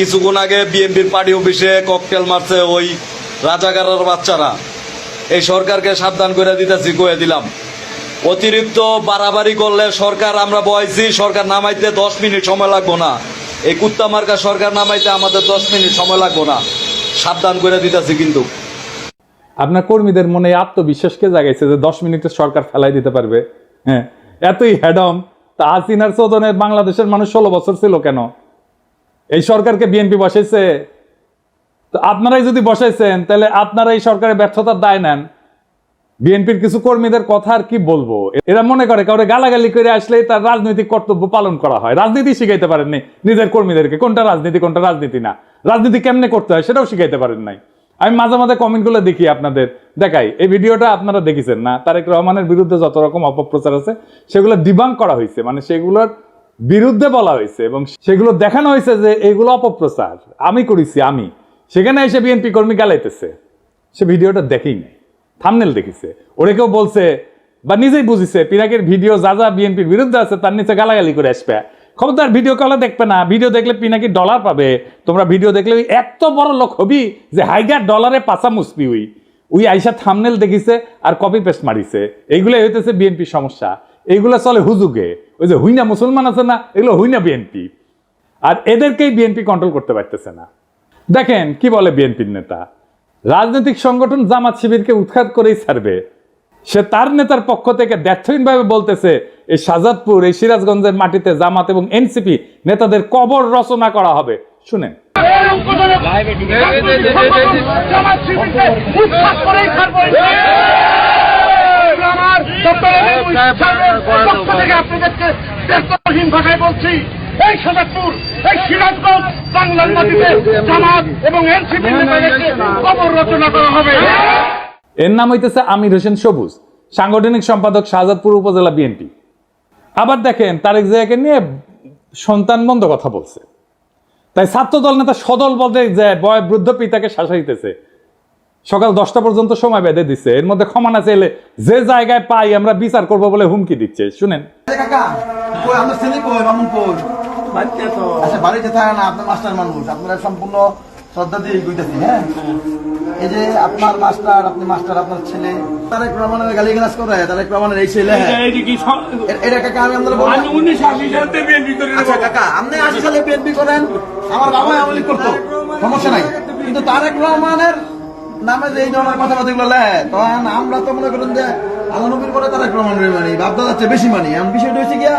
কিছুক্ষণ আগে বিএনপির পার্টি অফিসে ককটেল মারছে ওই রাজাকারের বাচ্চারা। এই সরকারকে সাবধান করে দিতেছি, কয়ে দিলাম অতিরিক্ত বাড়াবাড়ি করলে সরকার আমরা বয়সি, সরকার নামাইতে 10 মিনিট সময় লাগবো না। এই কুত্তা মার্কা সরকার নামাইতে আমাদের 10 মিনিট সময় লাগবো না, সাবধান করে দিতেছি। কিন্তু আপনার কর্মীদের মনে আত্মবিশ্বাসকে জাগাইছে যে 10 মিনিটে সরকার ফেলাই দিতে পারবে। হ্যাঁ, এতই হেডম। তা হাসিনার চোদনে বাংলাদেশের মানুষ 16 বছর ছিল কেন? এই সরকারকে বিএনপি বসাইছে। তো আপনারাই যদি বসাইছেন তাহলে আপনারা এই সরকারের ব্যর্থতার দায় নেন। বিএনপির কিছু কর্মীদের কথা আর কি বলবো, এরা মনে করে কাউরে গালাগালি করে আসলে তার রাজনৈতিক কর্তব্য পালন করা হয়। রাজনীতি শিখাইতে পারেননি নিজের কর্মীদেরকে, কোনটা রাজনীতি কোনটা রাজনীতি না, রাজনীতি কেমনে করতে হয় সেটাও শিখাইতে পারেন নাই। আমি মাঝে মাঝে কমেন্টগুলো দেখি, আপনাদের দেখাই। এই ভিডিওটা আপনারা দেখেছেন না? তারেক রহমানের বিরুদ্ধে যত রকম অপপ্রচার আছে সেগুলো ডিবাঙ্ক করা হয়েছে, মানে সেগুলোর বিরুদ্ধে বলা হয়েছে এবং সেগুলো দেখানো হয়েছে যে এগুলো অপপ্রচার আমি করেছি। আমি সেখানে এসে বিএনপি কর্মী গালাইতেছে, সে ভিডিওটা দেখেই নাই, থাম্বনেল দেখিছে। ওরে কেউ বলছে বা নিজেই বুঝিছে পিনাকের ভিডিও যা যা বিএনপির বিরুদ্ধে আছে তার নিচে গালাগালি করে আসবে। খবরদার ভিডিও কলে দেখবে না। ভিডিও দেখলে পিনাকি ডলার পাবে। তোমরা ভিডিও দেখলে ওই এত বড় লোক হবি যে হাইগার ডলারে পাচা মুসবি। ওই আইসা থাম্বনেল দেখিছে আর কপি পেস্ট মারিছে। এইগুলোই হইতেছে বিএনপি সমস্যা। এইগুলো চলে হুজুগে। ওই যে হুইনা মুসলমান আছে না, এগুলো হুইনা বিএনপি। আর এদেরকেই বিএনপি কন্ট্রোল করতে পারতেছে না। দেখেন কি বলে বিএনপির নেতা, রাজনৈতিক সংগঠন জামাত শিবিরকে উৎখাত করেই ছাড়বে। সে তার নেতার পক্ষ থেকে ব্যর্থহীনভাবে বলতেছে এই শাহজাদপুর, এই সিরাজগঞ্জের মাটিতে জামাত এবং এনসিপি নেতাদের কবর রচনা করা হবে। শুনেন, এই শাহজাদপুর, এই সিরাজগঞ্জ, বাংলার মাটিতে জামাত এবং এনসিপি নেতাদেরকে কবর রচনা করা হবে। এর নাম হইতেছে আমির হোসেন সবুজ, সাংগঠনিক সম্পাদক শাহজাদপুর উপজেলা বিএনপি। আবার দেখেন তারেক জিয়াকে নিয়ে সন্তান মন্দ কথা বলছে, তাই ছাত্রদল নেতা সদল বলতে যায় বয় বৃদ্ধ পিতাকে শাসাইতেছে। সকাল 10টা পর্যন্ত সময় বেঁধে দিচ্ছে, এর মধ্যে ক্ষমা না চাইলে যে জায়গায় পাই আমরা বিচার করবো বলে হুমকি দিচ্ছে। শুনেন, বাড়িতে থাকে না, আপনার মাস্টার মানুষ, আপনারা সম্পূর্ণ শ্রদ্ধা দিয়ে কইতেছি। হ্যাঁ, এই যে আপনার মাস্টার, আপনি মাস্টার, আপনার ছেলে তারেক রহমানের গালিগালাজ করে, তারেক রহমানের এই ছেলে। এটা কাকা আমি আপনারা বলবো, আচ্ছা কাকা আপনি 80 সালে বিএনপি করেন, আমার বাবা আওয়ামী লীগ করতো, সমস্যা নাই। কিন্তু তারেক রহমানের নামে যে এই ধরনের কথাবার্তাগুলো লেয়, তখন আমরা তো মনে করেন যে আল্লাহ নবীর পরে তারেক রহমানের মানি, বাপদাদার চেয়ে বেশি মানি। এমন বিষয়টা হয়েছে গিয়া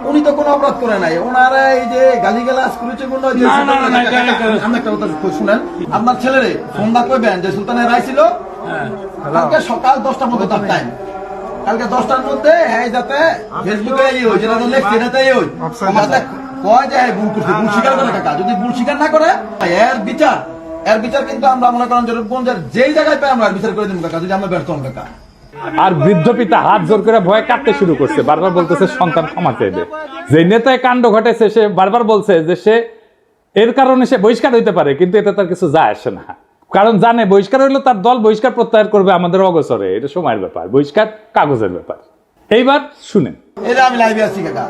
উনি তো কোনো অপরাধ করে নাই, ওনারা এই যে গালিগালাজ করেছে বললো। আমি একটা কথা শুনেন, আপনার ছেলেরে ফোন দা কইবেন যে সুলতানের রায় ছিল কালকে সকাল 10টার মধ্যে তার টাইম, কালকে 10টার মধ্যে হ্যাঁ যাতে ফেসবুকে যেটা লেখছে এটাতেই কয় যে ভুল করছে, ভুল স্বীকার করে কাকা। যদি ভুল স্বীকার না করে এর বিচার কিন্তু আমরা মনে করেন যেই জায়গায় পাই আমরা বিচার করে দিব কাকা, যদি আমরা ব্যর্থ হন কাকা। আর বৃদ্ধ পিতা হাত জোর করে ভয়ে কাঁদতে শুরু করছে, বারবার বলতেছে সন্তান ক্ষমা চাইবে। যে নেতায় কাণ্ড ঘটেছে সে বারবার বলছে যে সে এর কারণে সে বহিষ্কার হইতে পারে, কিন্তু এতে তার কিছু যায় আসে না, কারণ জানে বহিষ্কার হইলে তার দল বহিষ্কার প্রত্যাহার করবে আমাদের অগোচরে। এটা সময়ের ব্যাপার, বহিষ্কার কাগজের ব্যাপার। এইবার শুনেন, এটা আমি লাইভে আছি কাকা,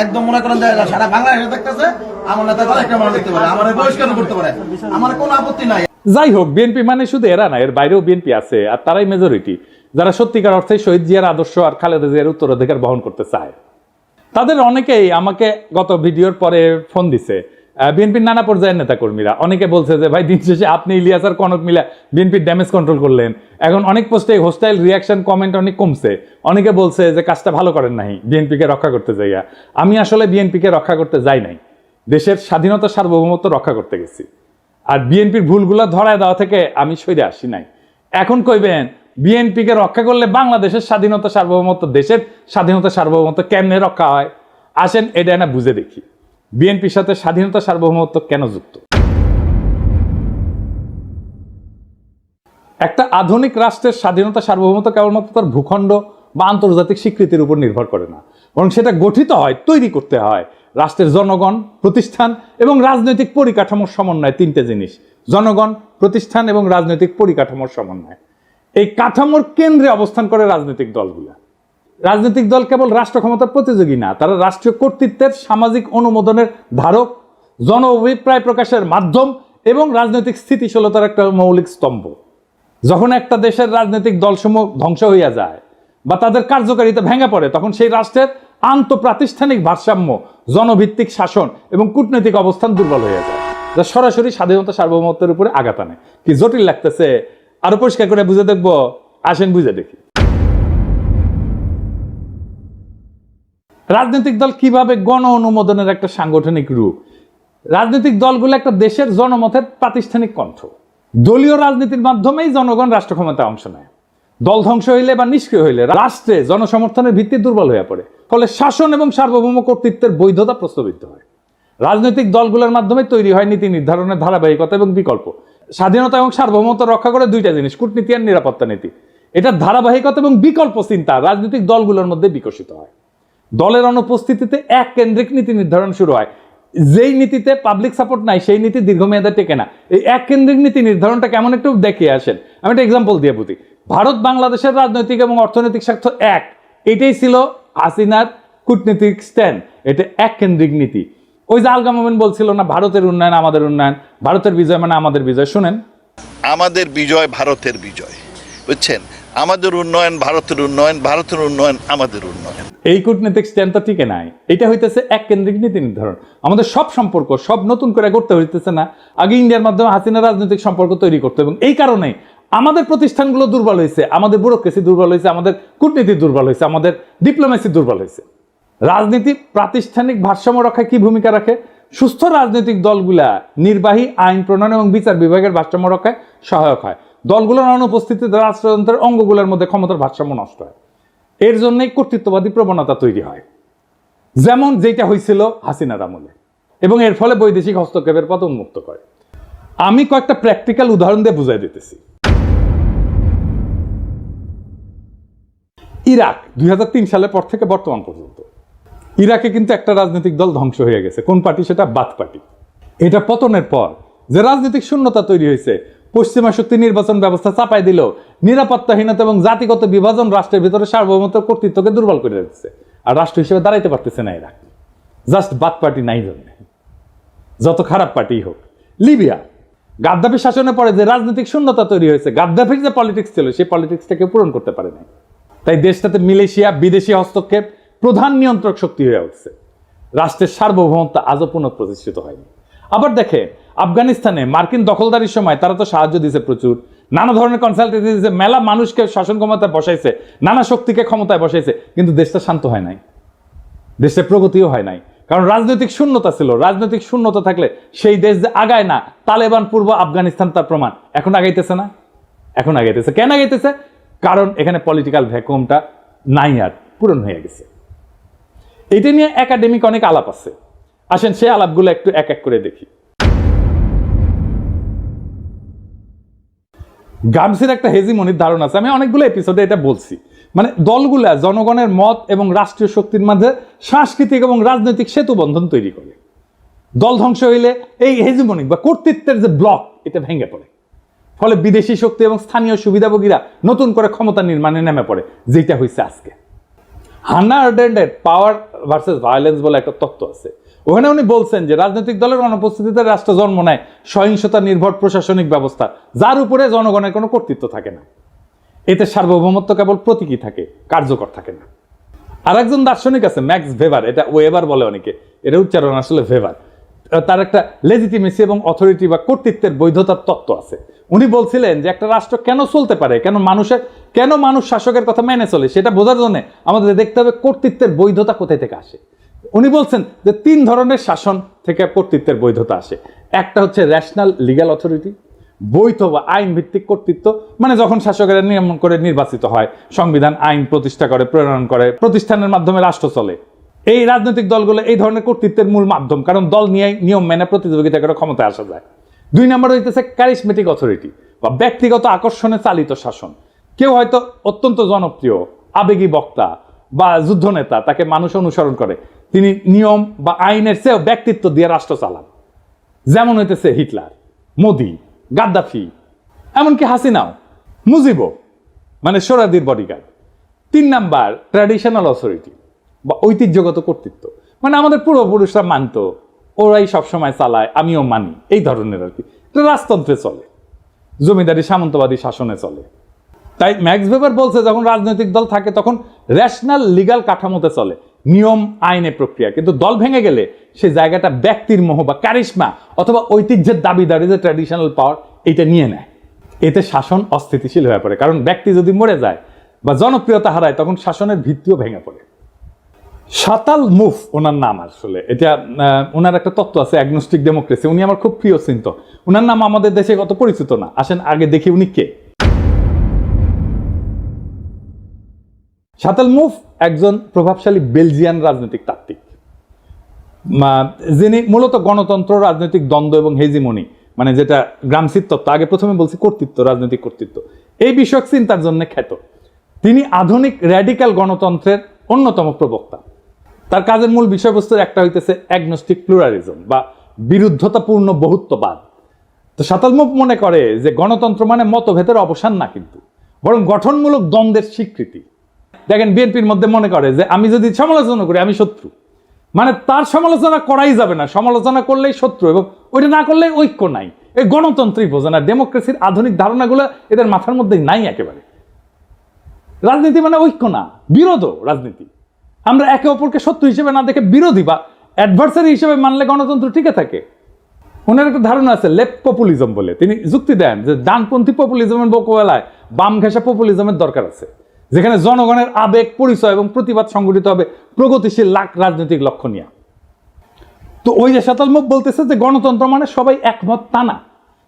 একদম মনে করেন যে সারা বাংলাদেশে দেখতেছে আমার নেতা একটা মানুষ দেখতে পারে, আমার বহিষ্কার করতে পারে, আমার কোনো আপত্তি নাই। যাই হোক, বিএনপি মানে শুধু এরা না, এর বাইরেও বিএনপি আছে, আর তারাই মেজরিটি যারা সত্যিকার অর্থে শহীদ জিয়ার আদর্শ আর খালেদা জিয়ার উত্তরাধিকার বহন করতে চায়। তাদের অনেকেই আমাকে গত ভিডিওর পরে ফোন দিছে, বিএনপির নানা পর্যায়ের নেতা কর্মীরা। অনেকে বলছে যে ভাই দিন শেষে আপনি ইলিয়াস আর কনক মিলা বিএনপির ড্যামেজ কন্ট্রোল করলেন, এখন অনেক পোস্টে হোস্টাইল রিয়াকশন কমেন্ট অনেক কমছে। অনেকে বলছে যে কাজটা ভালো করেন নাই, বিএনপিকে রক্ষা করতে যাইয়া। আমি আসলে বিএনপিকে রক্ষা করতে যাই নাই, দেশের স্বাধীনতা সার্বভৌমত্ব রক্ষা করতে গেছি। আর বিএনপির ভুলগুলো ধরায় দেওয়া থেকে আমি সরে আসি নাই। এখন কইবেন বিএনপিকে রক্ষা করলে বাংলাদেশের স্বাধীনতা সার্বভৌমত্ব, দেশের স্বাধীনতা সার্বভৌমত্ব কেমনে রক্ষা হয়? আসেন এটা না বুঝে দেখি বিএনপির সাথে স্বাধীনতা সার্বভৌমত্ব কেন যুক্ত। একটা আধুনিক রাষ্ট্রের স্বাধীনতা সার্বভৌমত্ব কেবলমাত্র তার ভূখণ্ড বা আন্তর্জাতিক স্বীকৃতির উপর নির্ভর করে না, বরং সেটা গঠিত হয়, তৈরি করতে হয় রাষ্ট্রের জনগণ, প্রতিষ্ঠান এবং রাজনৈতিক পরিকাঠামোর সমন্বয়। তিনটে জিনিস, জনগণ, প্রতিষ্ঠান এবং রাজনৈতিক পরিকাঠামোর সমন্বয়। এই কাঠামোর কেন্দ্রে অবস্থান করে রাজনৈতিক দলগুলা। রাজনৈতিক দল কেবল রাষ্ট্র ক্ষমতার প্রতিযোগী না, তারা রাষ্ট্রীয় কর্তৃত্বের সামাজিক অনুমোদনের ধারক, জন অভিপ্রায় প্রকাশের মাধ্যম এবং রাজনৈতিক স্থিতিশীলতার একটা মৌলিক স্তম্ভ। যখন একটা দেশের রাজনৈতিক দলসমূহ ধ্বংস হইয়া যায় বা তাদের কার্যকারিতা ভেঙে পড়ে, তখন সেই রাষ্ট্রের আন্তঃপ্রাতিষ্ঠানিক ভারসাম্য, জনভিত্তিক শাসন এবং কূটনৈতিক অবস্থান দুর্বল হয়ে যায়, যা সরাসরি স্বাধীনতা সার্বভৌমত্বের উপরে আঘাত আনে। কি জটিল লাগতেছে? আরো পরিষ্কার করে বুঝে দেখবো? আসেন বুঝে দেখি। রাজনৈতিক দল কিভাবে গণ অনুমোদনের একটা সাংগঠনিক রূপ। রাজনৈতিক দলগুলো একটা দেশের জনমতের প্রাতিষ্ঠানিক কণ্ঠ। দলীয় রাজনীতির মাধ্যমেই জনগণ রাষ্ট্র ক্ষমতায় অংশ নেয়। দল ধ্বংস হইলে বা নিষ্ক্রিয় হইলে রাষ্ট্রে জনসমর্থনের ভিত্তি দুর্বল হয়ে পড়ে, ফলে শাসন এবং সার্বভৌম কর্তৃত্বের বৈধতা প্রশ্নবিদ্ধ হয়। রাজনৈতিক দলগুলোর মাধ্যমে তৈরি হয় নীতি নির্ধারণের ধারাবাহিকতা এবং বিকল্প। স্বাধীনতা এবং সার্বভৌমত্ব রক্ষা করে দুইটা জিনিস, কূটনীতি আর নিরাপত্তা নীতি। এটা ধারাবাহিকতা এবং বিকল্প চিন্তা রাজনৈতিক দলগুলোর মধ্যে বিকশিত হয়। দলের অনুপস্থিতিতে এক কেন্দ্রিক নীতি নির্ধারণ শুরু হয়। যেই নীতিতে পাবলিক সাপোর্ট নাই সেই নীতি দীর্ঘমেয়াদে টেকে না। এই এক কেন্দ্রিক নীতি নির্ধারণটা কেমন একটু দেখিয়ে আসেন। আমি একটা এক্সাম্পল দিয়ে বুঝি। ভারত বাংলাদেশের রাজনৈতিক এবং অর্থনৈতিক স্বার্থ এক, এটাই ছিল হাসিনার কূটনীতিক স্ট্যান্ড। এটা এক কেন্দ্রিক নীতি। ওই যে আলগা মোমেন বলছিল না, ভারতের উন্নয়ন আমাদের উন্নয়ন, ভারতের বিজয় মানে আমাদের বিজয়। শুনেন, আমাদের বিজয় ভারতের বিজয়, বুঝছেন? আমাদের উন্নয়ন ভারতের উন্নয়ন, ভারতের উন্নয়ন আমাদের উন্নয়ন। এই কূটনৈতিক স্ট্যান্ড তো টিকে নাই। এটা হইতেছে এক কেন্দ্রিক নীতি নির্ধারণ। আমাদের সব সম্পর্ক সব নতুন করে করতে হইতেছে না, আগে ইন্ডিয়ার মাধ্যমে হাসিনা রাজনৈতিক সম্পর্ক তৈরি করতে। এবং এই কারণে আমাদের প্রতিষ্ঠানগুলো দুর্বল হয়েছে, আমাদের ব্যুরোক্রেসি দুর্বল হয়েছে, আমাদের কূটনীতি দুর্বল হয়েছে, আমাদের ডিপ্লোমেসি দুর্বল হয়েছে। রাজনীতি প্রাতিষ্ঠানিক ভারসাম্য রক্ষায় কি ভূমিকা রাখে? সুস্থ রাজনৈতিক দলগুলা নির্বাহী, আইন প্রণয়ন এবং বিচার বিভাগের ভারসাম্য রক্ষায় সহায়ক হয়। দলগুলোর অনুপস্থিতিতে রাষ্ট্রযন্ত্রের অঙ্গগুলোর মধ্যে ক্ষমতার ভারসাম্য নষ্ট হয়। এর জন্যই কর্তৃত্ববাদী প্রবণতা তৈরি হয়, যেমন যেটা হয়েছিল হাসিনার আমলে, এবং এর ফলে বৈদেশিক হস্তক্ষেপের পথ উন্মুক্ত করে। আমি কয়েকটা প্র্যাকটিক্যাল উদাহরণ দিয়ে বুঝাই দিতেছি। ইরাক 2003 সালের পর থেকে বর্তমান পর্যন্ত ইরাকে কিন্তু একটা রাজনৈতিক দল ধ্বংস হয়ে গেছে। কোন পার্টি? সেটা বাথ পার্টি। এটা পতনের পর যে রাজনৈতিক শূন্যতা তৈরি হয়েছে, পশ্চিমা শক্তি নির্বাচন ব্যবস্থা চাপাই দিল, নিরাপত্তাহীনতা এবং জাতিগত বিভাজন রাষ্ট্রের ভিতরে সার্বভৌমত্ব কর্তৃত্বকে দুর্বল করে দিচ্ছে, আর রাষ্ট্র হিসেবে দাঁড়াইতে পারতেছে না ইরাক। জাস্ট বাথ পার্টি নাই জন্য, যত খারাপ পার্টি হোক। লিবিয়া গাদ্দাফি শাসনের পরে যে রাজনৈতিক শূন্যতা তৈরি হয়েছে, গাদ্দাফির যে পলিটিক্স ছিল সেই পলিটিক্সটাকে পূরণ করতে পারে নাই। তাই দেশটাতে মিলেশিয়া, বিদেশি হস্তক্ষেপ প্রধান নিয়ন্ত্রক শক্তি হয়ে উঠছে। রাষ্ট্রের সার্বভৌমত্ব আজও পুনঃপ্রতিষ্ঠিত হয়নি। আবার দেখে আফগানিস্তানে মার্কিন দখলদারির সময় তারা তো সাহায্য দিয়েছে প্রচুর, নানা ধরনের কনসালটেন্সি দিয়েছে, মেলা মানুষকে শাসন ক্ষমতায় বসাইছে, নানা শক্তিকে ক্ষমতায় বসাইছে, কিন্তু দেশটা শান্ত হয় নাই, দেশে প্রগতিও হয় নাই, কারণ রাজনৈতিক শূন্যতা ছিল। রাজনৈতিক শূন্যতা থাকলে সেই দেশ যে আগায় না, তালেবান পূর্ব আফগানিস্তান তার প্রমাণ। এখন আগাইতেছে না, এখন আগাইতেছে। কেন আগাইতেছে? কারণ এখানে পলিটিক্যাল ভ্যাকুয়ামটা নাই, আর পূরণ হয়ে গেছে। এটা নিয়ে একাডেমিক অনেক আলাপ আছে, আসেন সেই আলাপগুলো একটু এক এক করে দেখি। গামসির একটা হেজিমনির ধারণা আছে, আমি অনেকগুলো এপিসোডে এটা বলছি। মানে দলগুলা জনগণের মত এবং রাষ্ট্রীয় শক্তির মাঝে সাংস্কৃতিক এবং রাজনৈতিক সেতু বন্ধন তৈরি করে। দল ধ্বংস হইলে এই হেজিমনিক বা কর্তৃত্বের যে ব্লক, এটা ভেঙে পড়ে। ফলে বিদেশি শক্তি এবং স্থানীয় সুবিধাভোগীরা নতুন করে ক্ষমতা নির্মাণে নেমে পড়ে, যেটা হয়েছে আজকে। হান্না আরেন্ডের পাওয়ার ভার্সেস ভায়োলেন্স বলে একটা তত্ত্ব আছে। ওখানে উনি বলছেন যে রাজনৈতিক দলের অনুপস্থিতিতে রাষ্ট্র জন্ম নেয় সহিংসতা নির্ভর প্রশাসনিক ব্যবস্থা, যার উপরে জনগণের কোনো কর্তৃত্ব থাকে না। এতে সার্বভৌমত্ব কেবল প্রতীকী থাকে, কার্যকর থাকে না। আর একজন দার্শনিক আছে ম্যাক্স ভেবার, এটা ওয়েবার বলে অনেকে, এটা উচ্চারণ আসলে ভেবার। তার একটা লেজিটিমেসি এবং অথরিটি বা কর্তৃত্বের বৈধতার তত্ত্ব আছে। উনি বলছিলেন যে একটা রাষ্ট্র কেন চলতে পারে, কেন মানুষ শাসকের কথা মেনে চলে, সেটা বোঝার জন্য আমাদের দেখতে হবে কর্তৃত্বের বৈধতা কোথায় থেকে আসে। উনি বলছেন যে 3 ধরনের শাসন থেকে কর্তৃত্বের বৈধতা আসে। একটা হচ্ছে রেশনাল লিগ্যাল অথরিটি, বৈধ বা আইন ভিত্তিক কর্তৃত্ব, মানে যখন শাসকেরা নিয়ম করে নির্বাচিত হয়, সংবিধান আইন প্রতিষ্ঠা করে, প্রণয়ন করে, প্রতিষ্ঠানের মাধ্যমে রাষ্ট্র চলে। এই রাজনৈতিক দলগুলো এই ধরনের কর্তৃত্বের মূল মাধ্যম, কারণ দল নিয়ে নিয়ম মেনে প্রতিযোগিতা করে ক্ষমতায় আসা যায়। 2 নম্বর হইতেছে ক্যারিসমেটিক অথরিটি বা ব্যক্তিগত আকর্ষণে চালিত শাসন। কেউ হয়তো অত্যন্ত জনপ্রিয়, আবেগী বক্তা বা যুদ্ধনেতা, তাকে মানুষ অনুসরণ করে, তিনি নিয়ম বা আইনের চেয়েও ব্যক্তিত্ব দিয়ে রাষ্ট্র চালান। যেমন হইতেছে হিটলার, মোদি, গাদ্দাফি, এমনকি হাসিনাও, মুজিবও, মানে সোহরাওয়ার্দীর বডিগার্ড। 3 নাম্বার ট্র্যাডিশনাল অথরিটি বা ঐতিহ্যগত কর্তৃত্ব, মানে আমাদের পূর্বপুরুষরা মানত, ওরাই সবসময় চালায়, আমিও মানি, এই ধরনের আর কি। এটা রাজতন্ত্রে চলে, জমিদারি সামন্তবাদী শাসনে চলে। তাই ম্যাক্স ওয়েবার বলছে যখন রাজনৈতিক দল থাকে তখন রেশনাল লিগাল কাঠামোতে চলে, নিয়ম আইনে প্রক্রিয়া। কিন্তু দল ভেঙে গেলে সেই জায়গাটা ব্যক্তির মোহ বা ক্যারিশমা অথবা ঐতিহ্যের দাবিদারি, যে ট্র্যাডিশনাল পাওয়ার, এটা নিয়ে নেয়। এতে শাসন অস্থিতিশীল হয়ে পড়ে, কারণ ব্যক্তি যদি মরে যায় বা জনপ্রিয়তা হারায় তখন শাসনের ভিত্তিও ভেঙে পড়ে। শাতাল মুফ ওনার নাম, আসলে এটা ওনার একটা তত্ত্ব আছে অ্যাগনোস্টিক ডেমোক্রেসি, উনি আমার খুব প্রিয় চিন্তক। ওনার নাম আমাদের দেশে কত পরিচিত না, আসেন আগে দেখি উনি কে। শাতাল মুফ একজন প্রভাবশালী বেলজিয়ান রাজনৈতিক তাত্ত্বিক, যিনি মূলত গণতন্ত্র, রাজনৈতিক দ্বন্দ্ব এবং হেজিমনি, মানে যেটা গ্রামসির তত্ত্ব, আগে প্রথমে বলছি কর্তৃত্ব, রাজনৈতিক কর্তৃত্ব, এই বিষয়ক চিন্তার জন্য খ্যাত। তিনি আধুনিক র্যাডিক্যাল গণতন্ত্রের অন্যতম প্রবক্তা। তার কাজের মূল বিষয়বস্তুর একটা হইতেছে অ্যাগনোস্টিক প্লুরালিজম বা বিরুদ্ধতাপূর্ণ বহুত্ববাদ। তো শাতাল মুফ মনে করে যে গণতন্ত্র মানে মতভেদের অবসান না, কিন্তু বরং গঠনমূলক দ্বন্দ্বের স্বীকৃতি। দেখেন বিএনপির মধ্যে মনে করে যে আমি যদি সমালোচনা করি আমি শত্রু, মানে তার সমালোচনা করাই যাবে না, সমালোচনা করলেই শত্রু, এবং ওইটা না করলে ঐক্য নাই। এই গণতন্ত্রই বোঝে না, ডেমোক্রেসির আধুনিক ধারণাগুলো এদের মাথার মধ্যে নাই একেবারে। রাজনীতি মানে ঐক্য না, বিরোধ রাজনীতি। আমরা একে অপরকে শত্রু হিসেবে না দেখে বিরোধী বা অ্যাডভার্সারি হিসেবে মানলে গণতন্ত্র টিকে থাকে। ওনার একটা ধারণা আছে লেফট পপুলিজম বলে, তিনি যুক্তি দেন যে ডানপন্থী পপুলিজমের মোকাবেলায় বাম ঘেঁষা পপুলিজমের দরকার আছে, যেখানে জনগণের আবেগ, পরিচয় এবং প্রতিবাদ সংগঠিত হবে প্রগতিশীল রাজনৈতিক লক্ষ্য নিয়ে। তো ওই যে শাতাল মুফ বলতেছে যে গণতন্ত্র মানে সবাই একমত তা না,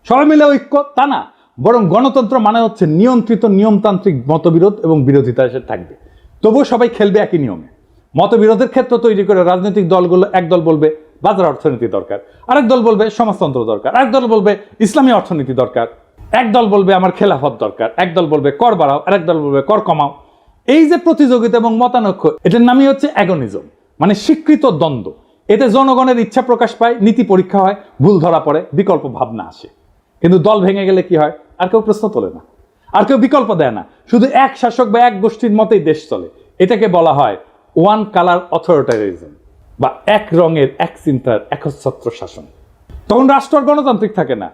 সবাই মিলে ঐক্য তা না, বরং গণতন্ত্র মানে হচ্ছে নিয়ন্ত্রিত নিয়মতান্ত্রিক মতবিরোধ এবং বিরোধিতা এসে থাকবে, তবুও সবাই খেলবে একই নিয়মে। মতবিরোধের ক্ষেত্র তৈরি করে রাজনৈতিক দলগুলো, এক দল বলবে বাজার অর্থনীতি দরকার, আরেক দল বলবে সমাজতন্ত্র দরকার, আরেক দল বলবে ইসলামী অর্থনীতি দরকার, এক দল বলবে আমার খেলাফত দরকার, এক দল বলবে কর বাড়াও, আরেক দল বলবে কর কমাও। এই যে প্রতিযোগিতা এবং মতানৈক্য, এটার নামই হচ্ছে অ্যাগনিজম, মানে স্বীকৃত দ্বন্দ্ব। এতে জনগণের ইচ্ছা প্রকাশ পায়, নীতি পরীক্ষা হয়, ভুল ধরা পড়ে, বিকল্প ভাবনা আসে। কিন্তু দল ভেঙে গেলে কি হয়? আর কেউ প্রশ্ন তোলে না, আর কেউ বিকল্প দেয় না, শুধু এক শাসক বা এক গোষ্ঠীর মতেই দেশ চলে। এটাকে বলা হয় ওয়ান কালার অথরিটারিজম বা এক রঙের এক চিন্তার একচ্ছত্র শাসন। তখন রাষ্ট্র আর গণতান্ত্রিক থাকে না,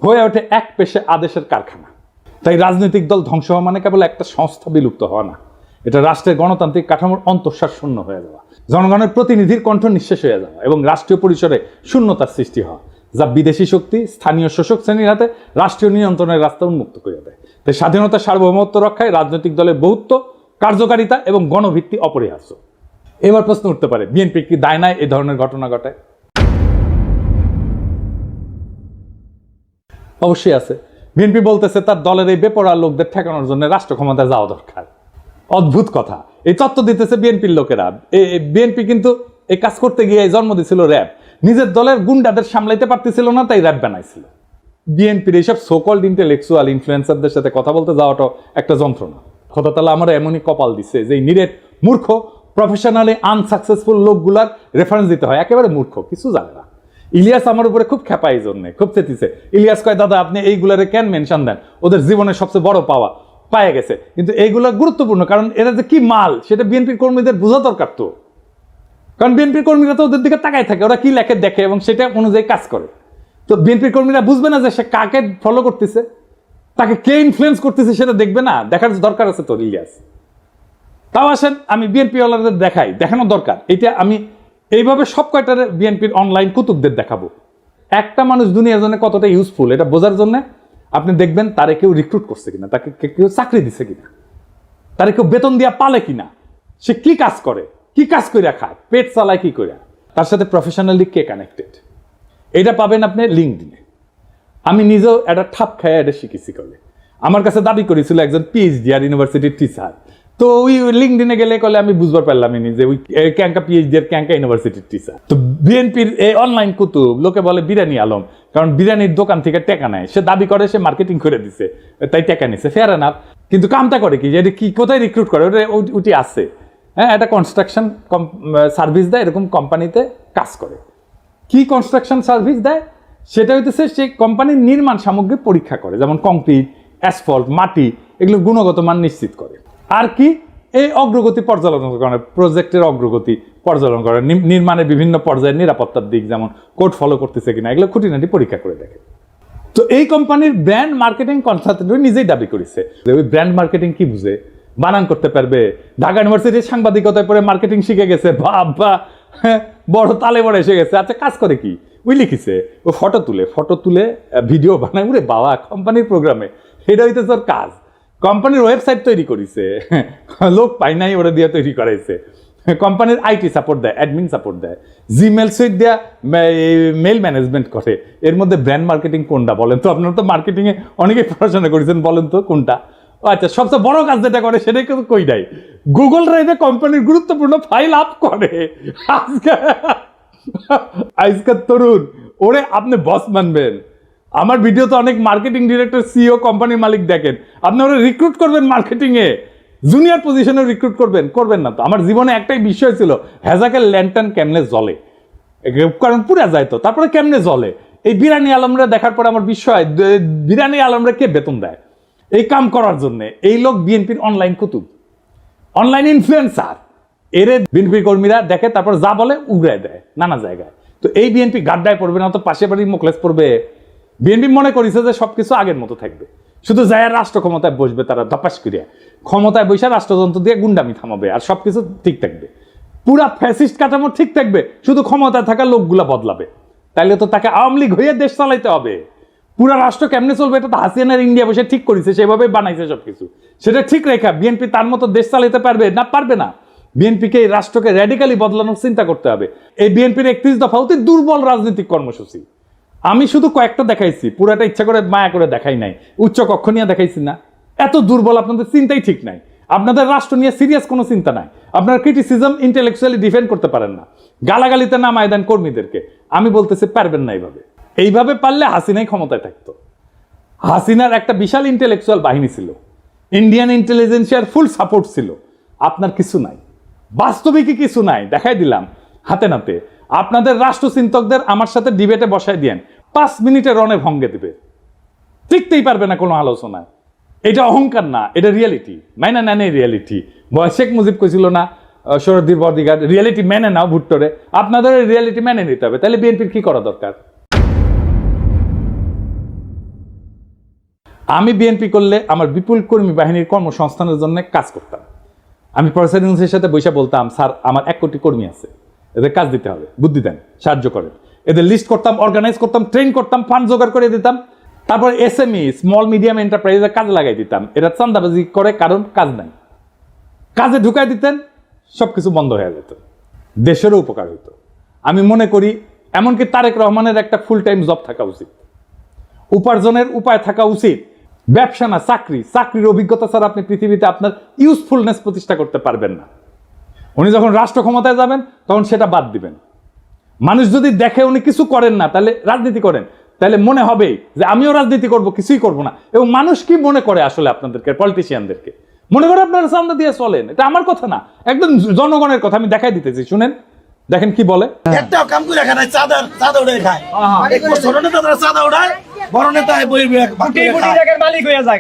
হয়ে ওঠে এক পেশে আদেশের কারখানা। তাই রাজনৈতিক দল ধ্বংস হওয়া মানে কেবল একটা সংস্থা বিলুপ্ত হওয়া না, এটা রাষ্ট্রের গণতান্ত্রিক কাঠামোর অন্তঃসার শূন্য হয়ে যাওয়া, জনগণের প্রতিনিধির কণ্ঠ নিঃশেষ হয়ে যাওয়া এবং রাষ্ট্রীয় পরিসরে শূন্যতার সৃষ্টি হওয়া, যা বিদেশি শক্তি স্থানীয় শোষক শ্রেণীর হাতে রাষ্ট্রীয় নিয়ন্ত্রণের রাস্তা উন্মুক্ত করে দেয়। তাই স্বাধীনতা, সার্বভৌমত্ব রক্ষায় রাজনৈতিক দলের বহুত্ব, কার্যকারিতা এবং গণভিত্তি অপরিহার্য। এবার প্রশ্ন উঠতে পারে, বিএনপি কি দায় নাই এই ধরনের ঘটনা ঘটায়? অবশ্যই আছে। বিএনপি বলতেছে তার দলের এই বেপরোয়া লোকদের ঠেকানোর জন্য রাষ্ট্র ক্ষমতায় যাওয়া দরকার। অদ্ভুত কথা, এই তত্ত্ব দিতেছে বিএনপির লোকেরা। বিএনপি কিন্তু এই কাজ করতে গিয়ে জন্ম দিয়েছিল র্যাব, নিজের দলের গুন্ডাদের সামলাইতে পারতেছিল না, তাই র্যাব বানাইছিল। বিএনপির এইসব সোকল্ড ইন্টেলেকচুয়াল ইনফ্লুয়েন্সারদের সাথে কথা বলতে যাওয়াটাও একটা যন্ত্রণা। খোদা তাআলা আমরা এমনই কপাল দিচ্ছে যে নিরেট মূর্খ, প্রফেশনালি আনসাকসেসফুল লোকগুলার রেফারেন্স দিতে হয়, একেবারে মূর্খ, কিছু জানে না। ইলিয়াস আমার উপরে খুব খেপা, এই জন্য খুব চেতিছে। ইলিয়াস কয়, দাদা আপনি এইগুলারে কেন মেনশন দেন? ওদের জীবনের সবচেয়ে বড় পাওয়া পায়ে গেছে, কিন্তু এইগুলো গুরুত্বপূর্ণ, কারণ এরা যে কি মাল সেটা বিএনপির কর্মীদের বোঝা দরকার। তো কারণ বিএনপির কর্মীরা তো ওদের দিকে তাকায় থাকে, ওরা কি লেখে দেখে এবং সেটা অনুযায়ী কাজ করে। তো বিএনপির কর্মীরা বুঝবে না যে সে কাকে ফলো করতেছে, তাকে কে ইনফ্লুয়েন্স করতেছে, সেটা দেখবে না, দেখার দরকার আছে তোর ইলিয়াস। তাও আসেন আমি বিএনপি ওয়ালাদের দেখানো দরকার, এটা আমি এইভাবে সব কয়টার বিএনপির অনলাইন কুতুবদের দেখাবো। একটা মানুষ দুনিয়ার জন্য কতটা ইউজফুল এটা বোঝার জন্য আপনি দেখবেন তারে কেউ রিক্রুট করছে কিনা, তাকে কেউ চাকরি দিচ্ছে কিনা, তারে কেউ বেতন দিয়া পালে কিনা, সে কি কাজ করে, কি কাজ করে খায়, পেট চালায় কি করে, তার সাথে প্রফেশনালি কে কানেক্টেড, এটা পাবেন আপনি লিঙ্কডইনে। আমি নিজেও একটা ঠাপ খায় এটা শিখেছি। কলে আমার কাছে দাবি করেছিল একজন পিএইচডি আর ইউনিভার্সিটির টিচার, তো ওই লিঙ্কডইনে গেলে কলে আমি বুঝবার পারলাম যে ওই ক্যাঙ্কা পিএইচডি আর ক্যাঙ্কা ইউনিভার্সিটির টিচার। তো বিএনপির এই অনলাইন কুতুব লোকে বলে বিরিয়ানি আলম, কারণ বিরিয়ানির দোকান থেকে টেকা নেয়, সে দাবি করে সে মার্কেটিং করে দিছে তাই টেকা নিছে, ফেয়ার এনাফ। কিন্তু কামটা করে কি, যে কি কোথায় রিক্রুট করে, ওটি আছে, হ্যাঁ, একটা কনস্ট্রাকশন সার্ভিস দেয়, এরকম কোম্পানিতে কাজ করে। কি কনস্ট্রাকশন সার্ভিস দেয় সেটা হইতেছে সেই কোম্পানির নির্মাণ সামগ্রী পরীক্ষা করে, যেমন কংক্রিট, অ্যাসফল্ট, মাটি, এগুলো গুণগত মান নিশ্চিত করে। আর কি এই অগ্রগতি পর্যালোচনা করে, প্রজেক্টের অগ্রগতি পর্যালোচনা করে, নির্মাণের বিভিন্ন পর্যায়ের নিরাপত্তার দিক যেমন কোড ফলো করতেছে কিনা এগুলো খুঁটিনাটি পরীক্ষা করে দেখে। তো এই কোম্পানির ব্র্যান্ড মার্কেটিং কনসালটেন্ট নিজেই দাবি করেছে যে ওই ব্র্যান্ড মার্কেটিং কি বুঝে, বানান করতে পারবে, ঢাকা ইউনিভার্সিটির সাংবাদিকতায় পড়ে মার্কেটিং শিখে গেছে, বাবা বড় তালে বড় এসে গেছে। আচ্ছা কাজ করে কি, ওই লিখিছে ও ফটো তুলে ভিডিও বানায়, উরে বাবা কোম্পানির প্রোগ্রামে, এটা হইতেছে ওর কাজ। কোম্পানির ওয়েবসাইট তৈরি করেছে, লোক পাই নাই ওরা দিয়ে তৈরি করাইছে। কোম্পানির আইটি সাপোর্ট দেয়, অ্যাডমিন সাপোর্ট দেয়, জিমেল সুইট দেয়া মেল ম্যানেজমেন্ট করে। এর মধ্যে ব্র্যান্ড মার্কেটিং কোনটা বলেন তো? আপনারা তো মার্কেটিং এ অনেকেই পড়াশোনা করেছেন, বলেন তো কোনটা? আচ্ছা সবচেয়ে বড় কাজ যেটা করে সেটাই কিন্তু কই নাই, গুগল ড্রাইভে কোম্পানির গুরুত্বপূর্ণ ফাইল আপ করে। আজকের তরুণ ওরে আপনি বস মানবেন। আমার ভিডিওতে অনেক মার্কেটিং ডিরেক্টর, সিইও, কোম্পানির মালিক দেখেন, আপনি ওরা রিক্রুট করবেন মার্কেটিং এ, জুনিয়র পজিশনে রিক্রুট করবেন না তো? আমার জীবনে একটাই বিষয় ছিল, হ্যাজাকের ল্যান্টার্ন কেমনে জ্বলে, কারণ পুরা যায় তো, তারপরে কেমনে জ্বলে। এই বিরানি আলমরা দেখার পরে আমার বিষয়, বিরানি আলমরা কে বেতন দেয় এই কাম করার জন্য? এই লোক বিএনপির অনলাইন কুতুব, অনলাইন ইনফ্লুয়েন্সার। এরে বিএনপি কর্মীরা দেখে, তারপর যা বলে উগড়ায় দেয় নানা জায়গায়। তো এই বিএনপি গাড্ডায় পড়বে না, তো পাশে বাড়ি মোকলেস পড়বে। বিএনপি মনে করেছে যে সবকিছু আগের মতো থাকবে, শুধু যায় রাষ্ট্র ক্ষমতায় বসবে, তারা ধপাস করিয়া ক্ষমতায় বসে রাষ্ট্রযন্ত্র দিয়ে গুন্ডামি থামাবে, আর সবকিছু ঠিক থাকবে, পুরা ফ্যাসিস্ট কাঠামো ঠিক থাকবে, শুধু ক্ষমতায় থাকা লোকগুলা বদলাবে। তাইলে তো তাকে আওয়ামী লীগ হয়ে দেশ চালাইতে হবে। পুরা রাষ্ট্র কেমনে চলবে এটা তো হাসিনার ইন্ডিয়া বসে ঠিক করেছে, সেভাবে বানাইছে সবকিছু। সেটা ঠিক রেখা বিএনপি তার মতো দেশ চালাইতে পারবে না? পারবে না। বিএনপিকে এই রাষ্ট্রকে র্যাডিক্যালি বদলানোর চিন্তা করতে হবে। এই বিএনপির 31 দফা অতি দুর্বল রাজনৈতিক কর্মসূচি। আমি শুধু কয়েকটা দেখাইছি, পুরাটা ইচ্ছা করে মায়া করে দেখাই নাই। উচ্চ কক্ষ নিয়ে দেখাইছি না? এত দুর্বল, আপনাদের চিন্তাই ঠিক নাই, আপনাদের রাষ্ট্র নিয়ে সিরিয়াস কোনো চিন্তা নাই, আপনারা ক্রিটিসিজম ইন্টেলেকচুয়ালি ডিফেন্ড করতে পারেন না, গালাগালিতে নামায় দেন কর্মীদেরকে। আমি বলতেছি পারবেন না এইভাবে পারলে হাসিনাই ক্ষমতায় থাকতো। হাসিনার একটা বিশাল ইন্টেলেকচুয়াল বাহিনী ছিল, ইন্ডিয়ান ইন্টেলিজেন্সিয়ার ফুল সাপোর্ট ছিল। আপনার কিছু নাই, বাস্তবিকই কিছু নাই। দেখাই দিলাম হাতে নাতে। আপনাদের রাষ্ট্রচিন্তকদের আমার সাথে ডিবেটে বসাই দিয়েন, 5 মিনিটে রণে ভঙ্গে দিবে, টিকতেই পারবে না কোনো আলোচনায়। এটা অহংকার না, এটা রিয়েলিটি। মাইনা নেন এই রিয়েলিটি। শেখ মুজিব কইছিল না শরদ্দীর বদিগার, রিয়েলিটি মেনে নাও ভুট্টোরে। আপনাদের রিয়েলিটি মেনে নিতে হবে। তাহলে বিএনপির কি করা দরকার? আমি বিএনপি করলে আমার বিপুল কর্মী বাহিনীর কর্মসংস্থানের জন্য কাজ করতাম। আমি প্রফেসর ইউনূসের সাথে বসে বলতাম, স্যার আমার 1 কোটি কর্মী আছে, এদের কাজ দিতে হবে, বুদ্ধি দেন, সাহায্য করেন। এদের লিস্ট করতাম, অর্গানাইজ করতাম, ট্রেন করতাম, ফান্ড জোগাড় করে দিতাম। তারপর এসএমই, স্মল মিডিয়াম এন্টারপ্রাইজে কাজে লাগাই দিতাম। এরা চান্দাবাজি করে, কারণ কাজ নাই। কাজে ঢুকাই দিতেন, সবকিছু বন্ধ হয়ে যেত, দেশেরও উপকার হইতো। আমি মনে করি এমনকি তারেক রহমানের একটা ফুল টাইম জব থাকা উচিত, উপার্জনের উপায় থাকা উচিত। ব্যবসা না, চাকরির অভিজ্ঞতা ছাড়া আপনি পৃথিবীতে আপনার ইউজফুলনেস প্রতিষ্ঠা করতে পারবেন না। উনি যখন রাষ্ট্র ক্ষমতায় যাবেন তখন সেটা বাদ দিবেন। মানুষ যদি দেখে উনি কিছু করেন না, তাহলে রাজনীতি করেন, তাহলে মনে হবে যে আমিও রাজনীতি করব, কিছুই করব না। এবং মানুষ কি মনে করে আসলে আপনাদেরকে, পলিটিশিয়ানদেরকে মনে করে আপনারা চান্দা দিয়ে চলেন। এটা আমার কথা না, একদম জনগণের কথা। আমি দেখাই দিতেছি, শুনেন, দেখেন কি বলে। একটাও কাম করে খায় না, চাঁদা উড়ে খায়। ছোট নেতা চাঁদা উড়ায়, বড় নেতা মালিক হয়ে যায়।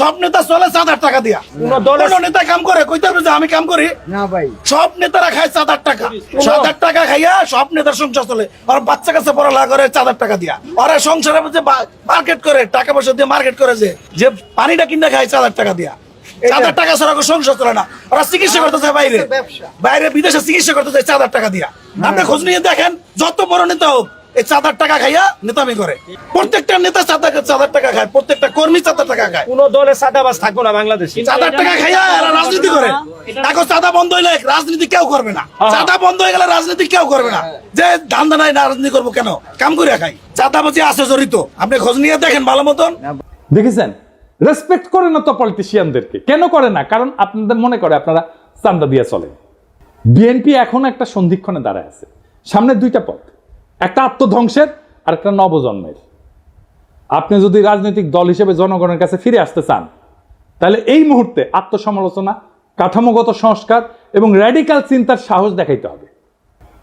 সব নেতা চলে 7,000 টাকা দিয়া। কোন নেতা কাম করে কইতে পারবে যে আমি কাম করি না ভাই? সব নেতারা খায় 7,000 টাকা। 7,000 টাকা খাইয়া সব নেতার সংসার চলে। আর বাচ্চা কাছে পড়ালেখা করে 4,000 টাকা দিয়া। আর সংসারের মধ্যে মার্কেট করে, টাকা পয়সা দিয়ে মার্কেট করে, যে পানিটা কিনে খায় 4,000 টাকা দিয়া। 4,000 টাকা ছাড়া সংসার চলে না। ওরা চিকিৎসা করতে যায় বাইরে বিদেশে চিকিৎসা করতে যায় 4,000 টাকা দিয়া। আপনি খোঁজ নিয়ে দেখেন, যত বড় নেতা হোক এই 4,000 টাকা খাইয়া নেতামি করে। প্রত্যেকটা নেতা 4,000 টাকা খায়, প্রত্যেকটা কর্মী 4,000 টাকা খায়। কোন দলে সাদাবাজ থাকবো না বাংলাদেশে। 4,000 টাকা খাইয়া এরা রাজনীতি করে। এখন চাঁদা বন্ধ হইলে রাজনীতি কেউ করবে না। চাঁদা বন্ধ হয়ে গেলে রাজনীতি কেউ করবে না। যে ধান্দা নাই, রাজনীতি করবো কেন? কাম করে খাই। চাঁদাবাজি আছে জড়িত, আপনি খোঁজ নিয়ে দেখেন ভালো মতন। দেখেছেন, রেসপেক্ট করে না তো পলিটিশিয়ানদেরকে। কেন করে না? কারণ আপনাদের মনে করে আপনারা চান্দা দিয়ে চলেন। বিএনপি এখন একটা সন্ধিক্ষণে দাঁড়ায় আছে। সামনে 2টা পথ, একটা আত্মধ্বংসের আর একটা নবজন্মের। আপনি যদি রাজনৈতিক দল হিসেবে জনগণের কাছে ফিরে আসতে চান, তাহলে এই মুহূর্তে আত্মসমালোচনা, কাঠামোগত সংস্কার এবং র্যাডিক্যাল চিন্তার সাহস দেখাইতে হবে।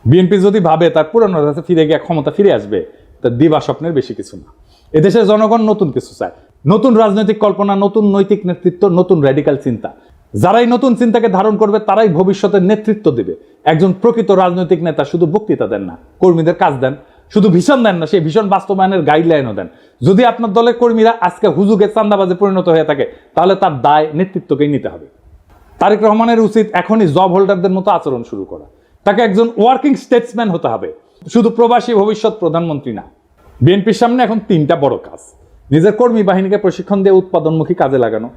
বিএনপি যদি ভাবে তার পুরনো কাছে ফিরে গিয়ে ক্ষমতা ফিরে আসবে, তার দিবা স্বপ্নের বেশি কিছু না। এদেশের জনগণ নতুন কিছু চায়। নতুন রাজনৈতিক কল্পনা, নতুন নৈতিক নেতৃত্ব, নতুন র্যাডিক্যাল চিন্তা। যারাই নতুন চিন্তাকে ধারণ করবে তারাই ভবিষ্যতের নেতৃত্ব দেবে। একজন প্রকৃত রাজনৈতিক নেতা শুধু বক্তৃতা দেন না, কর্মীদের কাজ দেন, শুধু ভিশন দেন না, সেই ভিশন বাস্তবায়নের গাইডলাইনও দেন। যদি আপনার দলের কর্মীরা আজকে হুজুগে চান্দাবাজে পরিণত হয়ে থাকে, তাহলে তার দায় নেতৃত্বকেই নিতে হবে। তারেক রহমানের উচিত এখনই জব হোল্ডারদের মতো আচরণ শুরু করা। তাকে একজন ওয়ার্কিং স্টেটসম্যান হতে হবে, শুধু প্রবাসী ভবিষ্যৎ প্রধানমন্ত্রী না। বিএনপির সামনে এখন 3টা বড় কাজ: নিজের কর্মী বাহিনীকে প্রশিক্ষণ দিয়ে উৎপাদনমুখী কাজে লাগানো,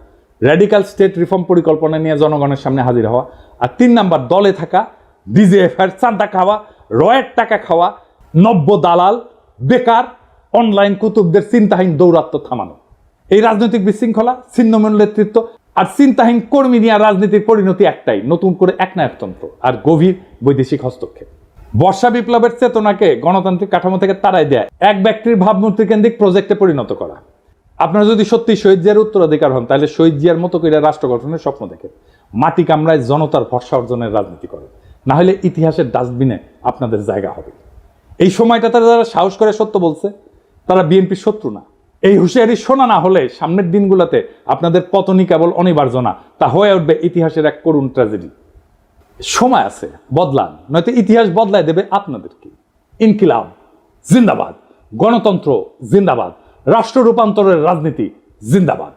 র্যাডিক্যাল স্টেট রিফর্ম পরিকল্পনা নিয়ে জনগণের সামনে হাজির হওয়া, আর 3 নাম্বার দলে থাকা ডিজিএফআই চাঁদা খাওয়া, রয়ের টাকা খাওয়া, নব্য দালাল, বেকার, অনলাইন কুতুবদের চিন্তাহীন দৌরাত্ম্য থামানো। এই রাজনৈতিক বিশৃঙ্খলা, ছিন্নমূল নেতৃত্ব আর চিন্তাহীন কর্মী নিয়ে রাজনীতির পরিণতি একটাই: নতুন করে একনায়কতন্ত্র আর গভীর বৈদেশিক হস্তক্ষেপ। বর্ষা বিপ্লবের চেতনাকে গণতান্ত্রিক কাঠামো থেকে তাড়াই দেয় এক ব্যক্তির ভাবমূর্তি কেন্দ্রিক প্রজেক্টে পরিণত করা। আপনারা যদি সত্যি শহীদ জিয়ার উত্তরাধিকার হন, তাহলে শহীদ জিয়ার মতো করে রাষ্ট্র গঠনের স্বপ্ন দেখেন, মাটি কামড়ায় জনতার ভরসা অর্জনের রাজনীতি করেন, না হলে ইতিহাসের ডাস্টবিনে আপনাদের জায়গা হবে। এই সময়টা তারা যারা সাহস করে সত্য বলছে, তারা বিএনপির শত্রু না। এই হুঁশিয়ারি শোনা না হলে সামনের দিনগুলোতে আপনাদের পতনই কেবল অনিবার্য না, তা হয়ে উঠবে ইতিহাসের এক করুণ ট্র্যাজেডি। সময় আছে, বদলান, নয়তো ইতিহাস বদলায় দেবে আপনাদেরকে। ইনকিলাব জিন্দাবাদ, গণতন্ত্র জিন্দাবাদ, রাষ্ট্র রূপান্তরের রাজনীতি জিন্দাবাদ।